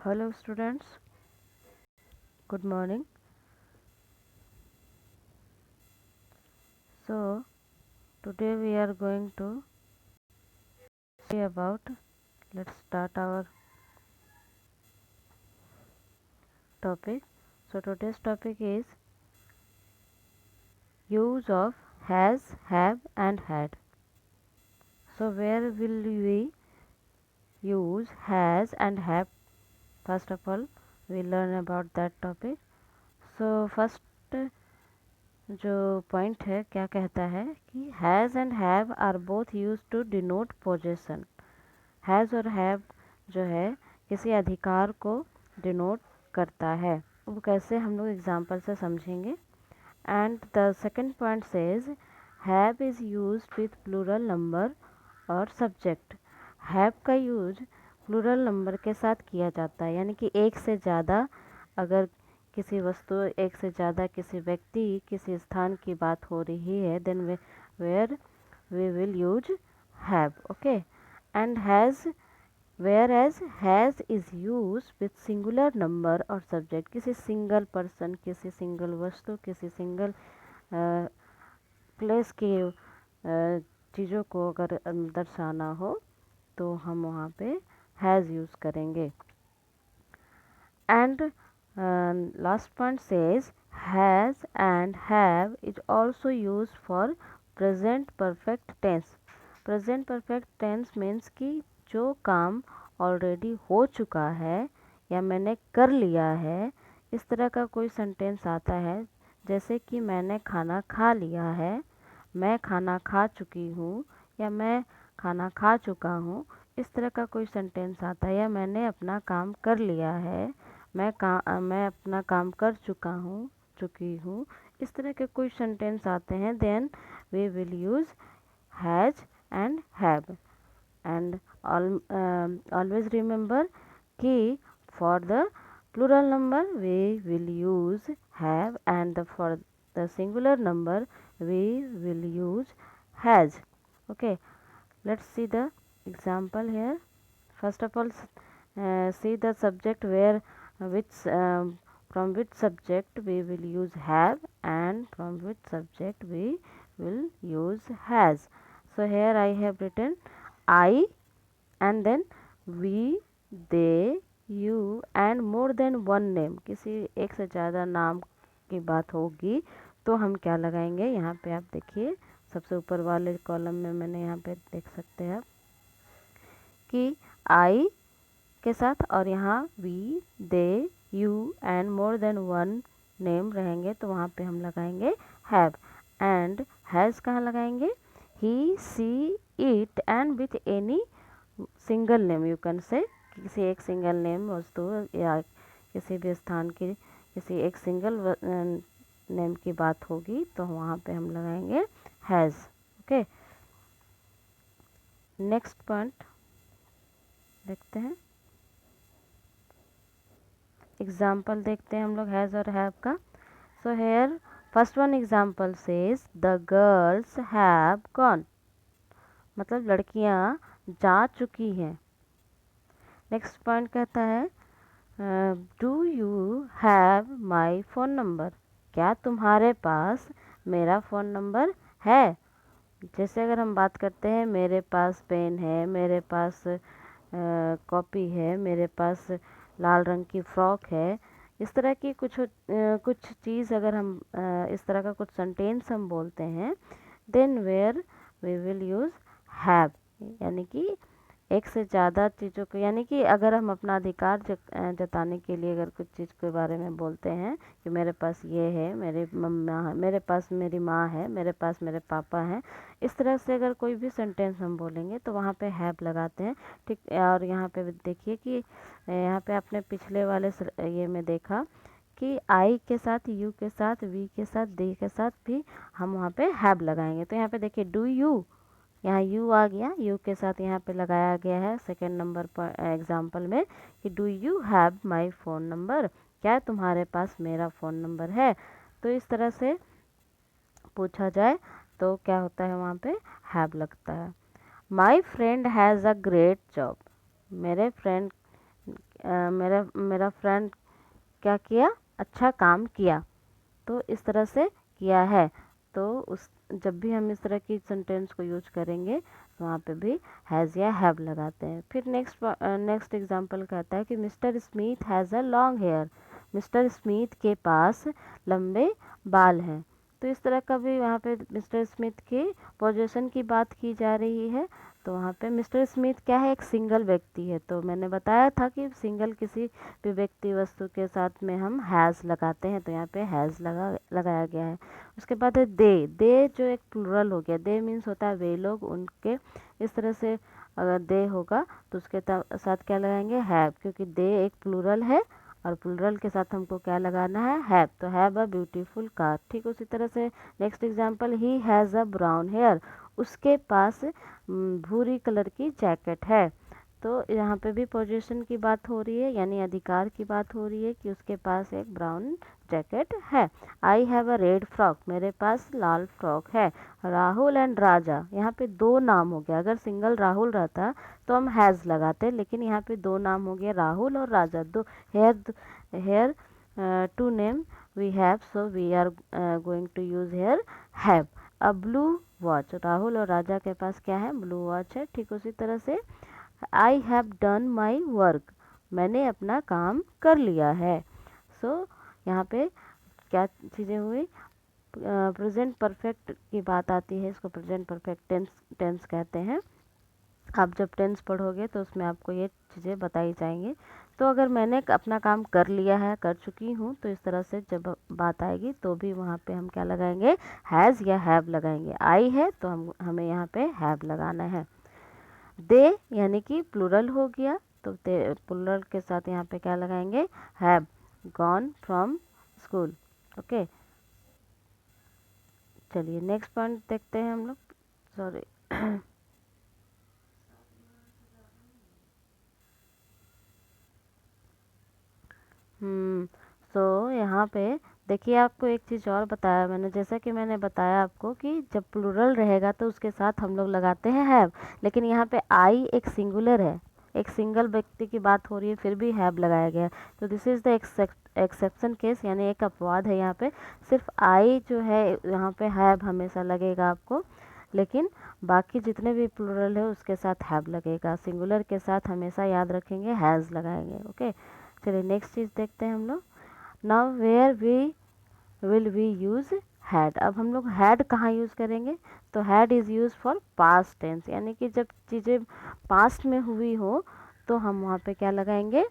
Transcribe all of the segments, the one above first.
Hello students, good morning. So today we are going to see about, let's start our topic. So today's topic is use of has, have and had. So where will we use has and have? First of all we learn about that topic. So first जो point है क्या कहता है कि has and have are both use to denote possession. Has और have जो है किसी अधिकार को डिनोट करता है। वो कैसे हम लोग एग्जांपल से समझेंगे। And the second point says have is use with plural number और सब्जेक्ट। हैव का यूज प्लूरल नंबर के साथ किया जाता है, यानी कि एक से ज़्यादा, अगर किसी वस्तु, एक से ज़्यादा किसी व्यक्ति, किसी स्थान की बात हो रही है, then where we will use have. Okay. And has, whereas has is use with singular number और सब्जेक्ट। किसी सिंगल पर्सन, किसी सिंगल वस्तु, किसी सिंगल प्लेस की चीज़ों को अगर दर्शाना हो तो हम वहाँ पे हैज़ यूज़ करेंगे। And last point says has and have is also use for present perfect tense. Present perfect tense means कि जो काम ऑलरेडी हो चुका है या मैंने कर लिया है, इस तरह का कोई सेंटेंस आता है। जैसे कि मैंने खाना खा लिया है, मैं खाना खा चुकी हूँ, या मैं खाना खा चुका हूँ, इस तरह का कोई सेंटेंस आता है। या मैंने अपना काम कर लिया है, मैं अपना काम कर चुकी हूँ, इस तरह के कोई सेंटेंस आते हैं, then we will use has and have. And always remember कि for the plural number we will use have, and for the singular number we will use has. Okay, let's see the example here. First of all, see the subject where which from which subject we will use have and from which subject we will use has. So here I have written I, and then we, they, you and more than one name। किसी एक से ज़्यादा नाम की बात होगी तो हम क्या लगाएंगे। यहाँ पे आप देखिए सबसे ऊपर वाले कॉलम में मैंने यहाँ पे देख सकते हैं कि आई के साथ और यहाँ we, they, you and more than one name रहेंगे, तो वहाँ पे हम लगाएंगे हैव। एंड हैज़ कहाँ लगाएंगे, he, she, it and with any single name. You can say किसी एक सिंगल नेम वस्तु या किसी भी स्थान की किसी एक सिंगल नेम की बात होगी तो वहाँ पे हम लगाएंगे हैज़। ओके, नेक्स्ट पॉइंट देखते हैं, एग्जाम्पल देखते हैं हम लोग हैज़ और हैव का। So here first one example says the girls have gone, मतलब लड़कियां जा चुकी हैं। नेक्स्ट पॉइंट कहता है do you have my phone number, क्या तुम्हारे पास मेरा फ़ोन नंबर है। जैसे अगर हम बात करते हैं मेरे पास पेन है, मेरे पास कॉपी है, मेरे पास लाल रंग की फ्रॉक है, इस तरह की कुछ चीज़ अगर हम इस तरह का कुछ सेंटेंस हम बोलते हैं, then where we will use have. यानी कि एक से ज़्यादा चीज़ों को, यानी कि अगर हम अपना अधिकार जताने के लिए अगर कुछ चीज़ के बारे में बोलते हैं कि मेरे पास ये है, मेरी मम्मा है, मेरे पास मेरी माँ है, मेरे पास मेरे पापा हैं, इस तरह से अगर कोई भी सेंटेंस हम बोलेंगे तो वहाँ पे हैव लगाते हैं। ठीक। और यहाँ पे देखिए कि यहाँ पे आपने पिछले वाले ये में देखा कि आई के साथ, यू के साथ, वी के साथ, दे के साथ भी हम वहाँ पे हैव लगाएंगे। तो यहाँ पे देखिए डू यू, यहाँ यू आ गया, यू के साथ यहाँ पे लगाया गया है सेकंड नंबर पर एग्जाम्पल में कि do you have my phone number, क्या तुम्हारे पास मेरा फ़ोन नंबर है। तो इस तरह से पूछा जाए तो क्या होता है, वहाँ पे हैव लगता है। My friend has a great job, मेरे फ्रेंड मेरा मेरा फ्रेंड क्या किया, अच्छा काम किया। तो इस तरह से किया है। तो उस जब भी हम इस तरह की सेंटेंस को यूज करेंगे तो वहाँ पे भी हैज़ या हैव लगाते हैं। फिर नेक्स्ट एग्जांपल कहता है कि Mr Smith has a long hair. Mr Smith के पास लंबे बाल हैं। तो इस तरह का भी वहाँ पे मिस्टर स्मिथ के पोजीशन की बात की जा रही है। तो वहाँ पे मिस्टर स्मिथ क्या है, एक सिंगल व्यक्ति है। तो मैंने बताया था कि सिंगल किसी भी व्यक्ति वस्तु के साथ में हम हैज़ लगाते हैं। तो यहाँ पे हैज़ लगाया गया है। उसके बाद है दे। दे जो एक प्लूरल हो गया। दे मीन्स होता है वे लोग, उनके। इस तरह से अगर दे होगा तो उसके साथ क्या लगाएंगे, हैव, क्योंकि दे एक प्लूरल है और प्लूरल के साथ हमको क्या लगाना है, हैव। तो हैव अ ब्यूटीफुल कार। ठीक उसी तरह से next example, he has a brown hair. उसके पास भूरी कलर की जैकेट है। तो यहाँ पे भी पोजीशन की बात हो रही है, यानी अधिकार की बात हो रही है कि उसके पास एक ब्राउन जैकेट है। I have a red frock. मेरे पास लाल फ्रॉक है। राहुल एंड राजा, यहाँ पे दो नाम हो गया। अगर सिंगल राहुल रहता तो हम हैज़ लगाते, लेकिन यहाँ पे दो नाम हो गया, राहुल और राजा। दो here here two name we have, so we are going to use here have. A blue watch. Rahul और राजा के पास क्या है, ब्लू वॉच है। ठीक उसी तरह से I have done my work. मैंने अपना काम कर लिया है। सो यहाँ पे क्या चीज़ें हुई, प्रेजेंट परफेक्ट की बात आती है। इसको प्रेजेंट परफेक्ट टेंस कहते हैं। आप जब टेंस पढ़ोगे तो उसमें आपको ये चीज़ें बताई जाएंगी। तो अगर मैंने अपना काम कर लिया है, कर चुकी हूँ, तो इस तरह से जब बात आएगी तो भी वहाँ पे हम क्या लगाएंगे, हैज़ या हैव लगाएंगे। आई है तो हमें यहाँ पे हैव लगाना है। दे यानी कि प्लूरल हो गया, तो प्लूरल के साथ यहाँ पे क्या लगाएंगे, have gone from school. Okay, चलिए नेक्स्ट पॉइंट देखते हैं हम लोग। सॉरी सो यहाँ पे देखिए, आपको एक चीज़ और बताया मैंने, जैसा कि मैंने बताया आपको कि जब प्लूरल रहेगा तो उसके साथ हम लोग लगाते हैं हैव। लेकिन यहाँ पे आई एक सिंगुलर है, एक सिंगल व्यक्ति की बात हो रही है, फिर भी हैव लगाया गया है। तो this is the exception case, यानी एक अपवाद है। यहाँ पे सिर्फ आई जो है यहाँ पे हैव हमेशा लगेगा आपको, लेकिन बाकी जितने भी प्लूरल है उसके साथ हैव लगेगा। सिंगुलर के साथ हमेशा याद रखेंगे हैज़ लगाएंगे। ओके, चलिए नेक्स्ट चीज़ देखते हैं हम लोग। Now where we will we use had. अब हम लोग हैड कहाँ यूज़ करेंगे, तो had is use for past tense, यानी कि जब चीज़ें पास्ट में हुई हो तो हम वहाँ पे क्या लगाएंगे,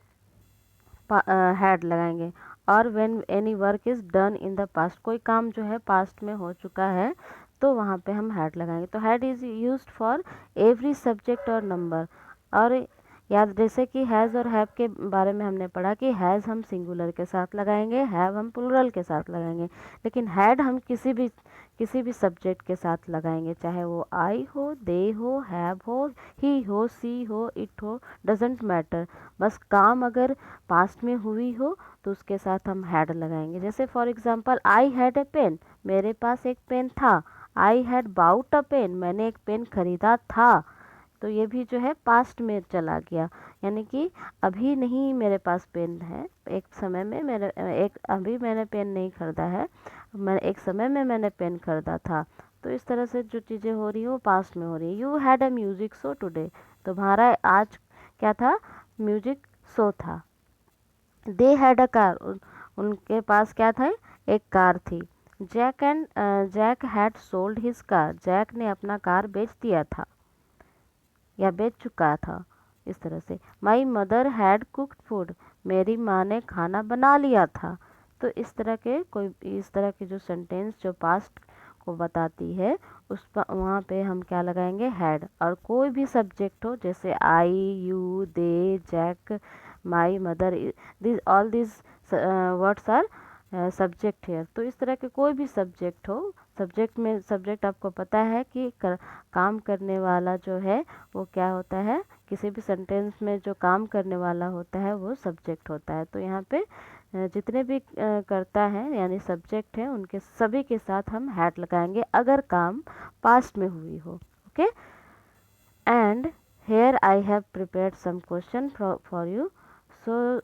हैड लगाएंगे। और when any work is done in the past, कोई काम जो है पास्ट में हो चुका है तो वहाँ पे हम हैड लगाएंगे। तो had is used for every subject और नंबर। और याद, जैसे कि हैज़ और हैव के बारे में हमने पढ़ा कि हैज़ हम सिंगुलर के साथ लगाएंगे, हैव हम प्लूरल के साथ लगाएंगे, लेकिन हैड हम किसी भी सब्जेक्ट के साथ लगाएंगे, चाहे वो आई हो, दे हो, हैव हो, ही हो, सी हो, इट हो, डजेंट मैटर। बस काम अगर पास्ट में हुई हो तो उसके साथ हम हैड लगाएंगे। जैसे for example, I had a pen. मेरे पास एक पेन था। I had bought a pen. मैंने एक पेन खरीदा था। तो ये भी जो है पास्ट में चला गया, यानी कि अभी नहीं मेरे पास पेन है, एक समय में मेरे एक अभी मैंने पेन नहीं खरीदा है, मैं एक समय में मैंने पेन खरीदा था। तो इस तरह से जो चीज़ें हो रही है वो पास्ट में हो रही है। You had a music show today. तुम्हारा आज क्या था, म्यूजिक शो था। They had a car. उनके पास क्या था, एक कार थी। Jack had sold his car. Jack ने अपना कार बेच दिया था या बेच चुका था। इस तरह से my mother had cooked food. मेरी माँ ने खाना बना लिया था। तो इस तरह के जो सेंटेंस जो पास्ट को बताती है उस पर वहाँ पे हम क्या लगाएंगे, हैड। और कोई भी सब्जेक्ट हो, जैसे I, you, they, Jack, my mother, this all this words are subject है। तो इस तरह के कोई भी सब्जेक्ट हो, सब्जेक्ट आपको पता है कि काम करने वाला जो है वो क्या होता है, किसी भी सेंटेंस में जो काम करने वाला होता है वो सब्जेक्ट होता है। तो यहाँ पे जितने भी करता है यानी सब्जेक्ट है उनके सभी के साथ हम हैड लगाएंगे अगर काम पास्ट में हुई हो। Okay, and here I have prepared some question for you. So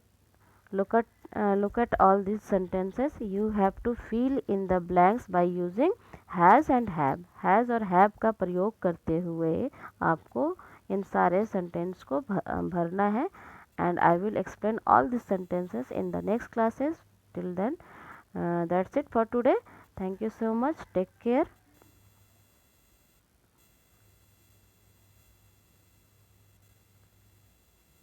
look at all these sentences. You have to fill in the blanks by using has and have. has और have का प्रयोग करते हुए आपको इन सारे सेंटेंस को भरना है. And I will explain all these sentences in the next classes. Till then, that's it for today. Thank you so much. Take care.